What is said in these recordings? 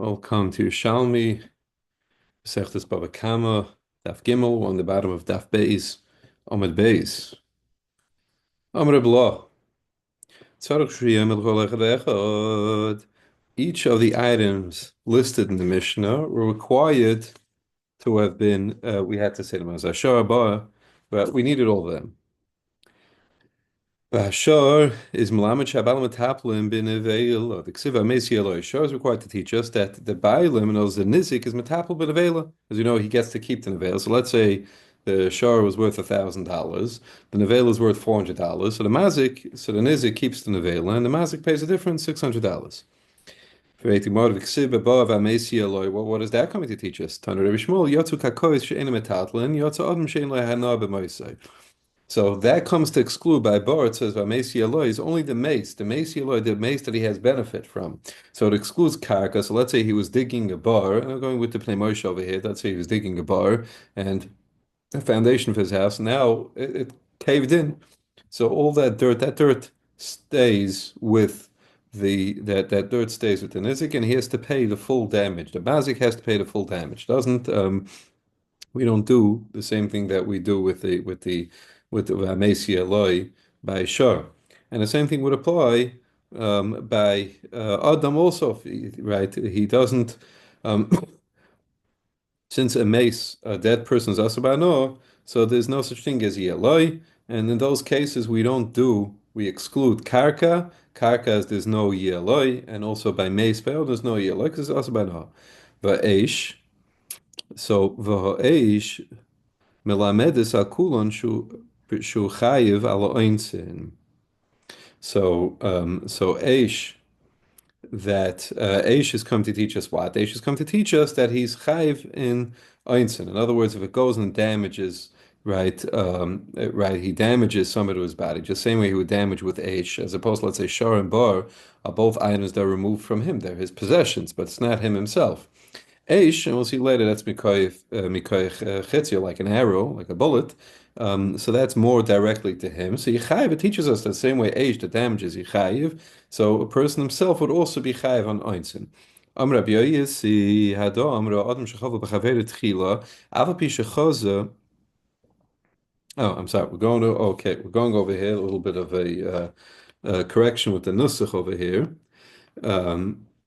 Welcome to Yerushalmi, Sechtes Bava Kama, Daf Gimel, on the bottom of Daf Beis, Amud Beis. Amr Blah. Each of the items listed in the Mishnah were required to have been, we had to say them as Ashar Ba, but we needed all of them. Shor is Melamed Shabbalam Metaplim bin Aveil. The Ksiva Mesi Eloi. Shor is required to teach us that the Bailim knows the Nizik is Metapel bin Aveil. As you know, he gets to keep the Neveil. So let's say the Shor was worth $1,000. The Neveil is worth $400. So the Nizik keeps the Neveil, and the Mazik pays the difference, $600. What is that coming to teach us? Tanur Rebbe Shmuel, Yotzu Kakois she'ena metatlin, Yotzu Adam she'en lo hana b'moisei. So that comes to exclude by bar. It says Vamesi Eloi is only the mace, the mace that he has benefit from. So it excludes karka. So let's say he was digging a bar, and I'm going with the Pnei Moshe over here. Let's say he was digging a bar and the foundation of his house. Now it caved in. So all that dirt stays with that dirt stays with the nizik, and he has to pay the full damage. The bazik has to pay the full damage. Doesn't we don't do the same thing that we do with the Vamesi Eloi by Shor. And the same thing would apply by Adam also, right? He doesn't, um, since a mace, a dead person's asabano, so there's no such thing as Eloi. And in those cases, we exclude karka. Karka as there's no Eloi, and also by mace, there's no Eloi because it's asabano. Va'esh, so va'esh, Melamedes akulon shu chayiv ala oinsin. So Aish, that Aish has come to teach us what? Aish has come to teach us that he's chayiv in oinsin. In other words, if it goes and damages, right, he damages somebody to his body, just same way he would damage with Aish, as opposed to, let's say, Shor and Bar are both items that are removed from him. They're his possessions, but it's not him himself. Eish, and we'll see later, that's Mikoich Chetzia, like an arrow, like a bullet. So that's more directly to him. So Yechayiv, it teaches us the same way Eish, the damages Yechayiv. So a person himself would also be Chayiv on Einsin. Amr Rabbi Yosi Hado Amr Adam Shechava B'Chaveret Tchila Ava Pi Shechoza. Oh, I'm sorry. We're going over here. A little bit of a correction with the nusach over here.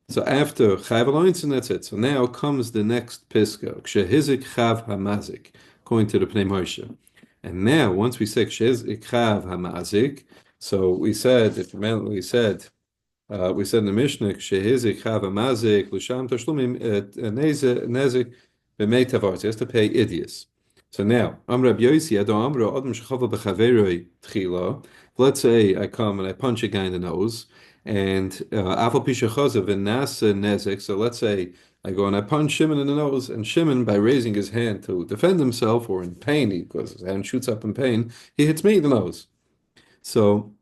So after Chav Aloinson, that's it. So now comes the next Piska, Kshehizik Chav Hamazik, according to the Pnei Moshe. And now, once we say Kshehizik Chav Hamazik, so we said in the Mishnah, Shehizik Chav Hamazik, Lusham Tashlumim, Nezik, B'mei Tavar. So he has to pay idios. So now, Amr Rabbi Yosi, Ado Amro, Adam Shechava B'Chaveroi Tchila. Let's say I come and I punch a guy in the nose, and Afal Pishachaza V'Nasa Nezek. So let's say I go and I punch Shimon in the nose, and Shimon, by raising his hand to defend himself or in pain, because his hand shoots up in pain, he hits me in the nose. So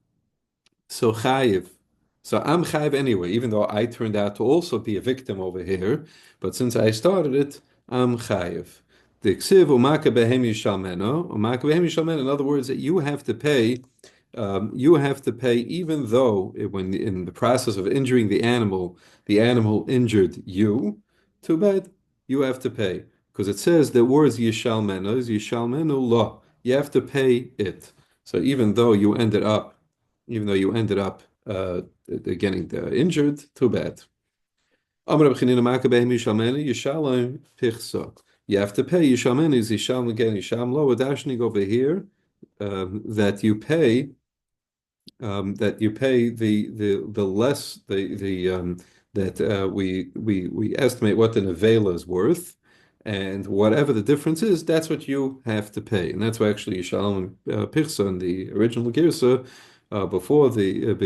chayiv. So I'm chayiv anyway, even though I turned out to also be a victim over here. But since I started it, I'm chayiv. The ksiv umaka behem yishalmeno, umaka behem yishalmeno. In other words, that you have to pay. You have to pay, even though when in the process of injuring the animal injured you. Too bad, you have to pay because it says the words yishalmeno is yishalmeno lo. You have to pay it. So even though you ended up getting injured, too bad. You have to pay Yishalmenu is Yisham again, Yisham lo. We're dashing over here that you pay the less that we estimate what the nevela is worth, and whatever the difference is, that's what you have to pay, and that's why actually Yishalom Pirsa in the original Girsa before the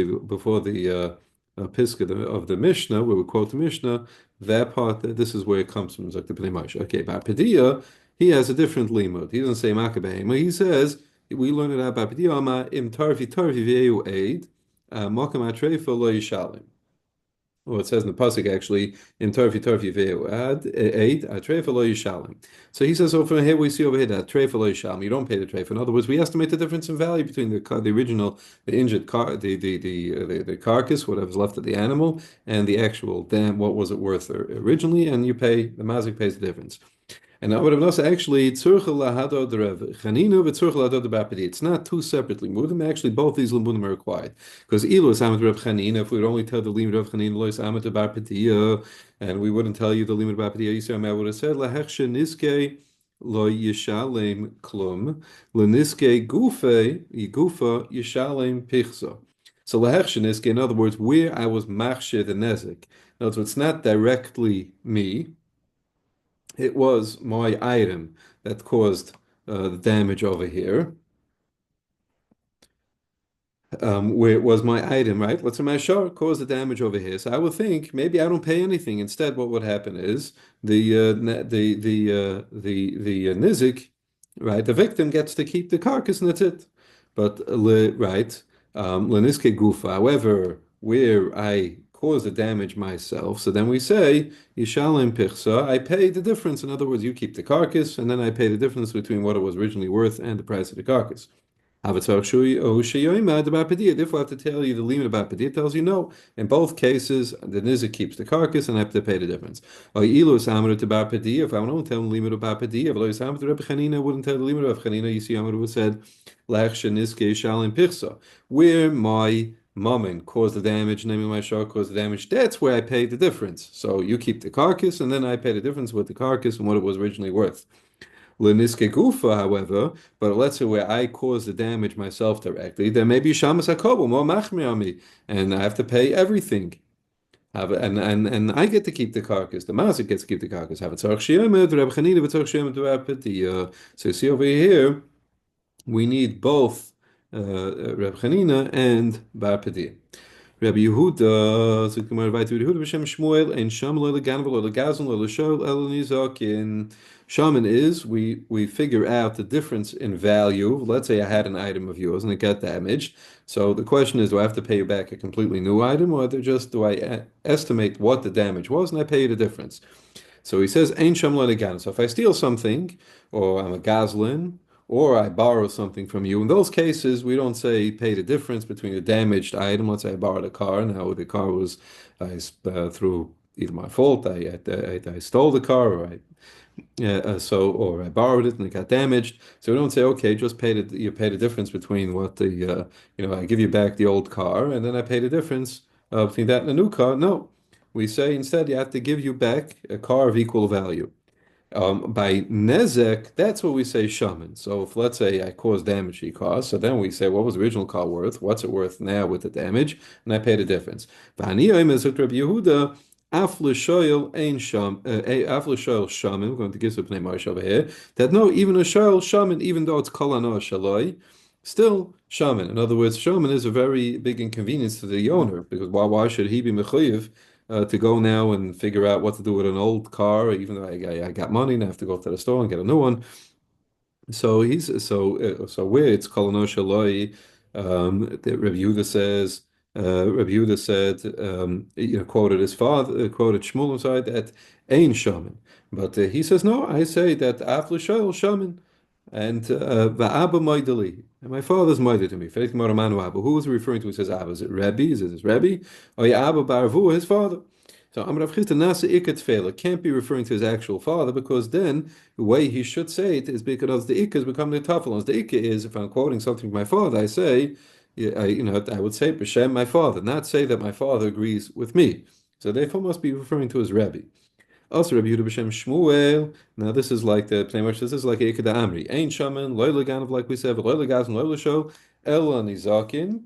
Piska of the Mishnah, where we quote the Mishnah, that part, this is where it comes from, Zakta Pnei Moshe. Okay, but Padiyah, he has a different limud. He doesn't say Makabehema. He says, we learn it out by Padiyah, Ama im tarfi v'eu eid, mokam atreifa lo yishalim. well, it says in the pasuk actually in Torfi Veu ad eight a treifa lo yishalim. So he says, so from here we see over here that treifa lo yishalim. You don't pay the treifa. In other words, we estimate the difference in value between the original, the injured car, the carcass, whatever's left of the animal, and the actual damn what was it worth originally, and you pay the mazik pays the difference. And now what Rav Nosson actually tzurcha lahado the Rav Chanina v'tzurcha lahado the Bapedi. It's not two separate limudim. Actually, both these limudim are required because ilu is amat Rav Chanina. If we would only tell the limud Rav Chanina lo is amat the Bapedi, and we wouldn't tell you the limud Bapedi, Yisrael would have said lahechshe niske lo yishalem klum leniske gufa yishalem pichsa. So lahechshe niske, in other words, where I was machshe the nezek. In other words, it's not directly me. It was my item that caused the damage over here. Where it was my item, right? Let's say my shark caused the damage over here. So I would think maybe I don't pay anything. Instead, what would happen is the nizik, right? The victim gets to keep the carcass and that's it. But right, leniske gufa. However, where I cause the damage myself, so then we say yishalim pichsa. I pay the difference. In other words, you keep the carcass, and then I pay the difference between what it was originally worth and the price of the carcass. Therefore, I have to tell you the limit about Padiyah tells you no. In both cases, the Nizik keeps the carcass and I have to pay the difference. If I would only tell the limit about Padiyah, I wouldn't tell the limit of Chanina. You see, I would have said, where my mammon caused the damage, namely my shark caused the damage, that's where I pay the difference. So you keep the carcass and then I pay the difference with the carcass and what it was originally worth. Leniske gufa, however, but let's say where I cause the damage myself directly, then maybe shamas hakobo more machmir on me, and I have to pay everything. And I get to keep the carcass. The mazik gets to keep the carcass. Have it tzarich shiyama, the Reb Chanina, the tzarich shiyama, the Reb Petiyah. So you see over here, we need both Reb Chanina and Bar Petiyah. Rabbi Yehuda, so Gemara weiter Rabbi Yehuda b'Shem Shmuel, and Sham lo leganva lo legazon lo l'shol elo nizakin. Shaman is we figure out the difference in value. Let's say I had an item of yours and it got damaged. So the question is, do I have to pay you back a completely new item, or do I estimate what the damage was and I pay you the difference? So he says, Ein Sham lo legan. So if I steal something, or I'm a gazlin, or I borrow something from you. In those cases, we don't say pay the difference between the damaged item. Let's say I borrowed a car. Now the car was through either my fault, I stole the car, or or I borrowed it and it got damaged. So we don't say okay, just you pay the difference between what I give you back the old car and then I pay the difference between that and the new car. No, we say instead you have to give you back a car of equal value. By nezek, that's what we say shaman. So if let's say I caused damage he caused, so then we say what was the original car worth? What's it worth now with the damage? And I pay the difference. V'haniyim is Rabbi Yehuda. Af l'shoyel ein sham, af l'shoyel shaman. We're going to give some name over here. That no, even a shoyel shaman, even though it's kol ano shaloi, still shaman. In other words, shaman is a very big inconvenience to the owner because why should he be mechuyev? To go now and figure out what to do with an old car, even though I got money and I have to go to the store and get a new one. So where it's kolonosha loi, Rabbi Yehuda says, Rabbi Yehuda said, quoted his father, quoted Shmuel side that ain't shaman, but he says no. I say that after shaman. And Va'aba Maidali. And my father's Maida to me. Who was he referring to? He says Abba. Is it Rebbe? Is it his Rebbe? Or Abba Barvu, his father? So Amrav Chisda Nasa Ikat Fela can't be referring to his actual father because then the way he should say it is because the Ikka has become the Tafalons. The Ikka is, if I'm quoting something from my father, I say, I would say B'Shem my father, not say that my father agrees with me. So therefore must be referring to his Rebbe. Also, Rabbi Yehuda b'Shem Shmuel. Now, this is like the Pnei This is like Ekada Amri. Ein shaman, loy leganav, like we said, loy legazim, loy l'sho, ela nizakin.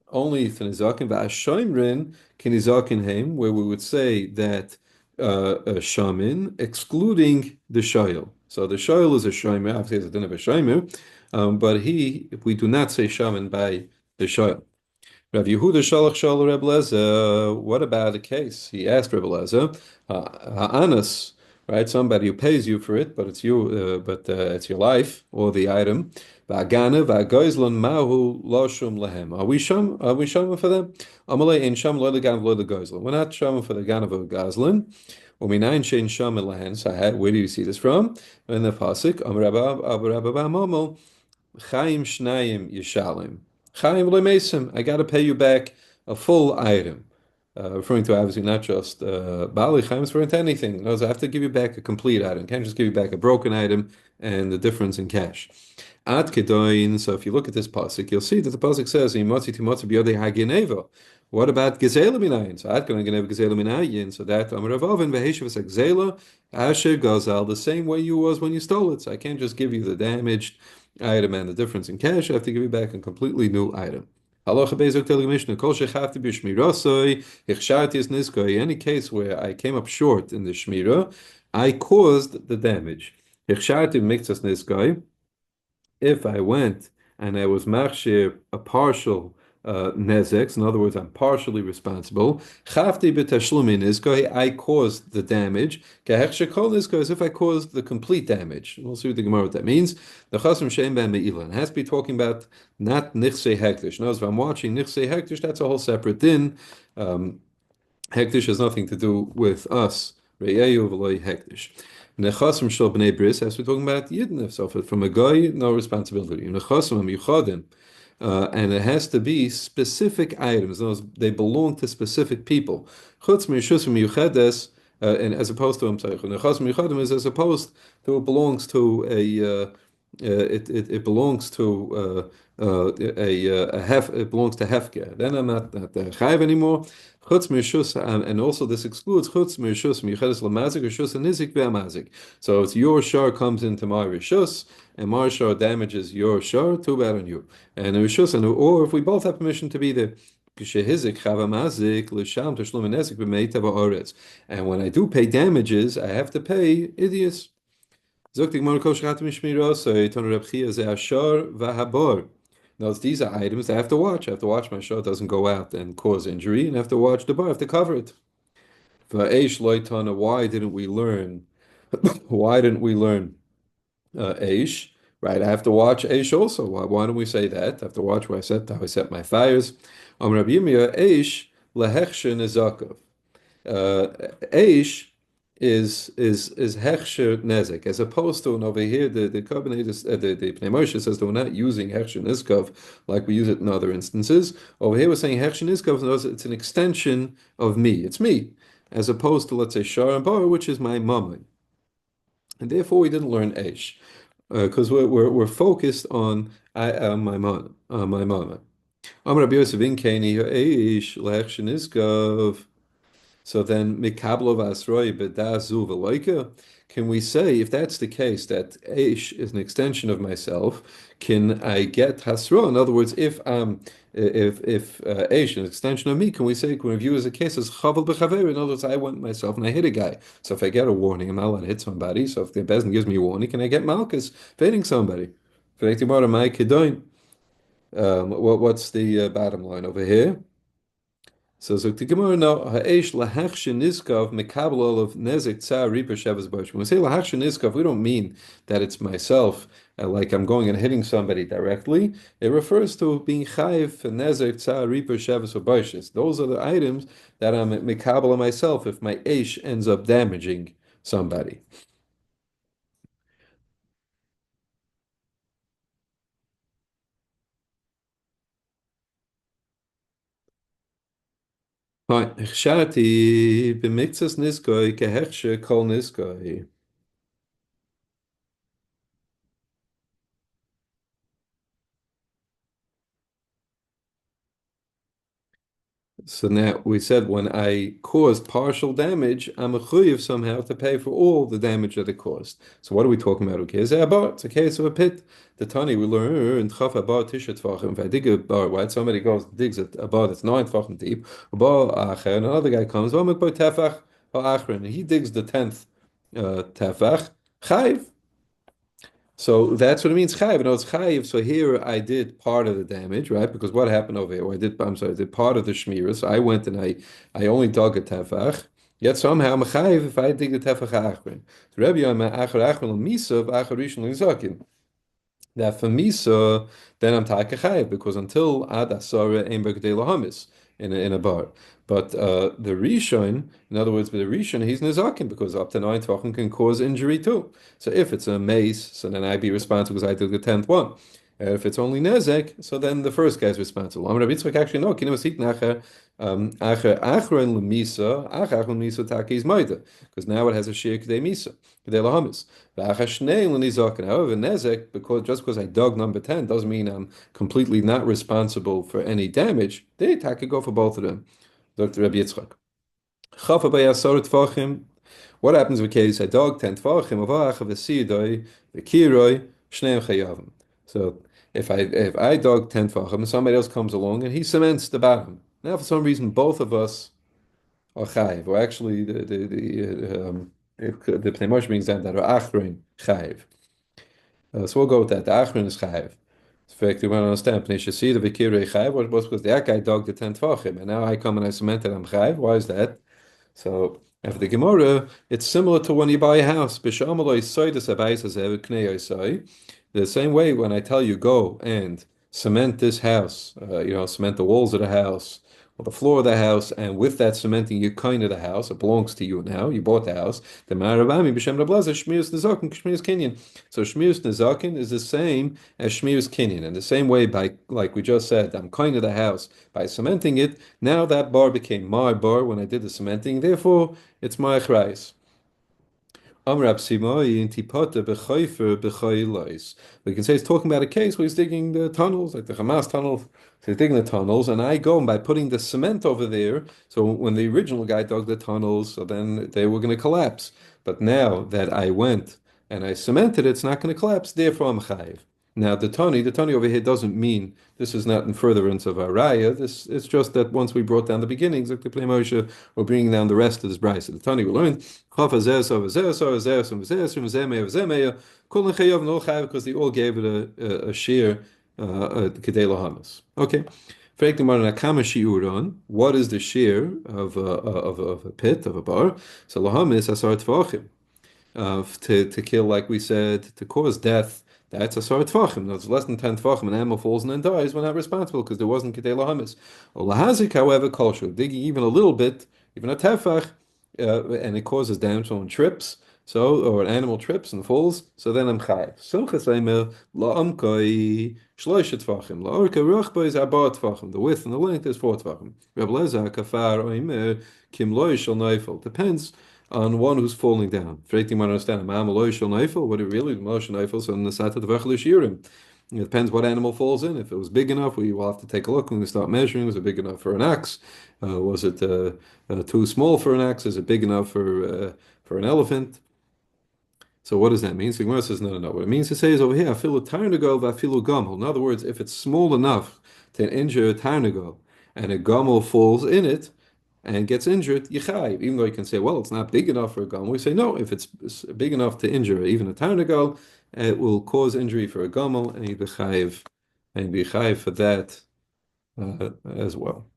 Only for nizakin, va'ashoimrin kinizakin heim, where we would say that a shaman, excluding the shoyel. So the shoyel is a shomer. Obviously, it's a din of a shomer, but we do not say shaman by the shoyel. Rav Yehuda Shalach Shal Reb Lezer, what about the case? He asked Reb Lezer, Ha'anas, right? Somebody who pays you for it, but it's you, it's your life or the item. Va'agana va'goizlon mahu lo shum lehem. Are we shum? Are we shum for them? Amalei in shum lo legan lo legoizlon. We're not shum for the ganav of gazlin. Uminayin shein shum lehen. So where do you see this from? In the pasuk, Amar Rabba Chaim Shnayim Yishalim. Chaim Lemesim. I got to pay you back a full item. Referring to obviously not just Bali Chaim is referring to anything. No, I have to give you back a complete item. Can't just give you back a broken item and the difference in cash. Ad Kedoin. So if you look at this pasuk, you'll see that the pasuk says, "Imotzi timotzi biyodei hageneva." What about gezela minayin? So Ad Kedoin geneva gezela minayin. So that Amaravavin v'heshav gezela asher gazal, the same way you was when you stole it. So I can't just give you the damaged item and the difference in cash. I have to give you back a completely new item. Halacha bezok telling Mishnah, kol shechafti b'shmirasoi, hichsharti es nizkoi. Any case where I came up short in the shmira, I caused the damage. Hichsharti miktzas nizkoi. If I went and I was machshir a partial nezek, in other words, I'm partially responsible. Chafti b'tashlumin nizkoi, I caused the damage. Kehechsher kol nizkoi, as if I caused the complete damage. We'll see what the Gemara what that means. The chasam shein ben me'ilan has to be talking about not nichsei hektish. Notice if I'm watching nichsei hektish, that's a whole separate din. Hektish has nothing to do with us. Re'eyu v'loy hektish. Nechasim shel b'nei bris, as we're talking about Yidden, so from a guy, no responsibility. Nechasim am and it has to be specific items. Those they belong to specific people. Chutz mishusim yuchedes, and as opposed to nechasim yuchadim is as opposed to it belongs to it belongs to a hef. It belongs to hefker. Then I'm not chayiv anymore. Chutz mishus, and also this excludes chutz mishus miuchedes lamazik rishus and nizik ve'amazik. So it's your shar comes into my rishus, and my shar damages your shar. Too bad on you. And rishus, and or if we both have permission to be there. And when I do pay damages, I have to pay idiots. Now, these are items I have to watch. I have to watch my shot doesn't go out and cause injury, and I have to watch the bar. I have to cover it. Why didn't we learn? Why didn't we learn Aish? Right, I have to watch Aish also. Why don't we say that? I have to watch where how I set my fires. Rabbi Yirmiyah, Aish lehechsher nezakav. Aish is hechsher nezek, as opposed to, and over here the covenant the Pnei Moshe says that we're not using hechsher nizkov like we use it in other instances. Over here we're saying hechsher nizkov, it's an extension of me. It's me, as opposed to, let's say, shar and bar, which is my mama, and therefore we didn't learn Aish because we're focused on my mama, my mama. Amar Rabbi Yosef in Keni Aish lehechsher nizkov. So then, mikablo v'asroi b'dazu v'loika, can we say, if that's the case, that Aish is an extension of myself, can I get hasra? In other words, if Aish is an extension of me, can we say, can we view it as a case as chaval b'chaver? In other words, I went myself and I hit a guy. So if I get a warning, I'm not allowed to hit somebody. So if the Bezin gives me a warning, can I get malchus for hitting somebody? What's the bottom line over here? So the Gemara now ha'esh lahachshin niskav mekabel of nezik tzar riper shevas bosh. When we say lahachshin niskav, we don't mean that it's myself, like I'm going and hitting somebody directly. It refers to being chayiv for nezik tzar riper shevas boshes. Those are the items that I'm mekabel of myself if my esh ends up damaging somebody. Chshati b'miktzas niskoi kehechshe kol niskoi. So now we said when I cause partial damage, I'm a chuyiv somehow to pay for all the damage that it caused. So what are we talking about? Okay, it's a case of a pit. The Tani we learn in Chaf Abar Tisha Tvachim. If I dig a bar, right? Somebody goes digs a bar that's 9 Tvachim deep. A bar acher, and another guy comes. Tefach and he digs the 10th tefach. Chayiv. So that's what it means, chayiv. No, it's chayiv. So here I did part of the damage, right? Because what happened over here? Well, I'm sorry, I did part of the shmira. So I went and I only dug a tefach, Yet somehow I'm chayiv if I dig the tefach achron. The Rebbe Yom achar achron misa v'achar rishon l'zakin. That for Misa, then I'm Taikachayev, because until Ad Asara Ein Begdei Lahamis in a bar. But the Rishon, in other words, with the Rishon, he's Nizakin, because up to 9 Tvachim can cause injury too. So if it's a mace, so then I'd be responsible because I took the 10th one. If it's only Nezek, so then the first guy's responsible. Amar Rabbi Yitzchak, actually no, Kinu Masik Nacher, Achron Lemisa, Achron Lemisa Taki is Maida, because now it has a Shir K'dei Misa, K'dei Lahamis. However, Nezek, because just because I dug number 10 doesn't mean I'm completely not responsible for any damage. They could go for both of them. Dr. Rabbi Yitzchak. Chafa bayasor tfachim. What happens with case I dug 10 tfachim of achav v'sidoi v'kiroi shneim chayavim. So if I dug 10 tfachim and somebody else comes along and he cements the bottom. Now for some reason both of us are chayiv, or actually the Pnei Moshe brings down that are achrin chayiv. So we'll go with that. The achrin is chayiv. In fact, we want to understand Pnei Shesida v'kirei chayiv. What was because that guy dug the 10 tfachim, and now I come and I cemented I'm chayiv. Why is that? So after the Gemara, it's similar to when you buy a house. The same way when I tell you go and cement this house, cement the walls of the house or the floor of the house, and with that cementing you kind of the house, it belongs to you now. You bought the house. The Marabami b'Shem Rablaza Shmius Nezakin Shmius Kinyan. So Shmius Nezakin is the same as Shmius Kinyan, and the same way by like we just said, I'm kind of the house by cementing it. Now that bar became my bar when I did the cementing. Therefore, it's my achrayis. Amrab Simai Tipota B'Chayfer B'Chaylois. We can say he's talking about a case where he's digging the tunnels, like the Hamas tunnel. So he's digging the tunnels, and I go by putting the cement over there. So when the original guy dug the tunnels, so then they were going to collapse. But now that I went and I cemented it, it's not going to collapse. Therefore, I'm chayiv. Now the Tani over here doesn't mean this is not in furtherance of our raya. This it's just that once we brought down the beginnings, like the Pnei Moshe, we're bringing down the rest of this brayso. The Tani we learned because they all gave it a share kedei lahamas. Okay. What is the share of a pit of a bar? So lahamis asar tvachim to kill, like we said, to cause death. That's a sar tvachim. That's less than 10 tvachim. An animal falls and then dies. We're not responsible because there wasn't kedei lahamis. Or lahazik, however, kosher, digging even a little bit, even a tefach, and it causes damage. Someone trips, or an animal trips and falls. So then I'm chayiv. Simchas leimer la'amkoi shloisha tvachim. La'orka ruchba is arba tvachim. The width and the length is 4 tvachim. Reb Lezer kafar oimer kim loish shel neifel. Depends on one who's falling down. Freighting might understand, what it really Moshe Neifel, so in the Sata the Shirim. It depends what animal falls in. If it was big enough, we will have to take a look when we start measuring. Was it big enough for an axe? Was it too small for an axe? Is it big enough for an elephant? So what does that mean? So Gemara says, no. What it means to say is over here, afilu tarnagol v'afilu gamel. In other words, if it's small enough to injure a tarnagol and a gamel falls in it, and gets injured, yichayv. Even though you can say, well, it's not big enough for a gamel. We say, no, if it's big enough to injure even a tarnagal, it will cause injury for a gamel, and you be chayiv for that as well.